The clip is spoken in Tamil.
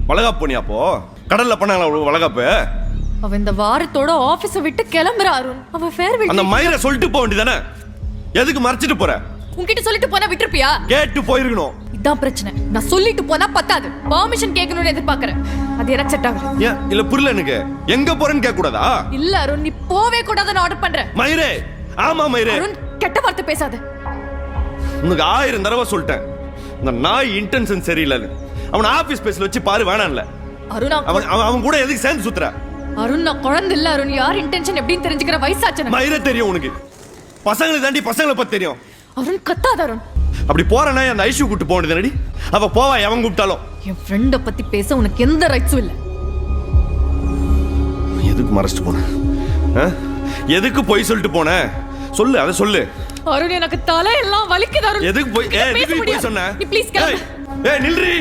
வளகாப்பு போனியா அப்போ? கடல்ல பண்ணாங்களா வளகாப்பு? அவ இந்த வாரத்தோட ஆபீஸ விட்டு கிளம்புறா அருண். அவ ஃபேர்வெல். அந்த மயிரை சொல்லிட்டு போக வேண்டியதானே? எதுக்கு மறைச்சிட்டு போற? உன்கிட்ட சொல்லிட்டு போனா விட்டுருப்பியா? கேட்டு போயிருக்கணும். இதான் பிரச்சனை. நான் சொல்லிட்டு போனா பத்தாது, பெர்மிஷன் கேட்கணும்னு எதிர்பார்க்கறேன். அது எனக்கு செட் ஆகல. ஏன் இல்ல புரியல எனக்கு. எங்க போறேன்னு கேட்க கூடாதா? இல்ல அருண், நீ போவே கூடாதுன்னு ஆர்டர் பண்றேன். மயிரே, ஆமா மயிரே. அருண், கெட்ட வார்த்தை பேசாத. உனக்கு 1000 தடவை சொல்லிட்டேன், இந்த நாய் இன்டென்ஷன் சரியில்லைன்னு. அவன் ஆபீஸ் ஸ்பேஸ்ல வச்சு பாரு, வேணாம்ல. அருண், அவன் கூட எதுக்கு சேர்ந்து சுத்துற? அருண், நான் குழந்தை இல்ல அருண். யார் இன்டென்ஷன் எப்படின்னு தெரிஞ்சுக்கிற வயசாச்சு. மயிரே தெரியும் உனக்கு. பசங்களுக்கு தாண்டி பசங்களை பத்தி தெரியும். அருண், கத்தாத அருண். அப்படி போறேன்னா அந்த ஐஷு கூட்டு போக வேண்டியது. அவ போவா எவன் கூப்பிட்டாலும். என் ஃப்ரெண்ட பத்தி பேச உனக்கு எந்த ரைட்ஸும் இல்ல. எதுக்கு மறைச்சிட்டு போன? எதுக்கு போய் சொல்லிட்டு போன? சொல்லு, அதை சொல்லு. அருண், எனக்கு தலையெல்லாம் வலிக்குது அருண். எதுக்கு போய் சொன்ன? நீ ப்ளீஸ் கிளம்பு. நில்றி.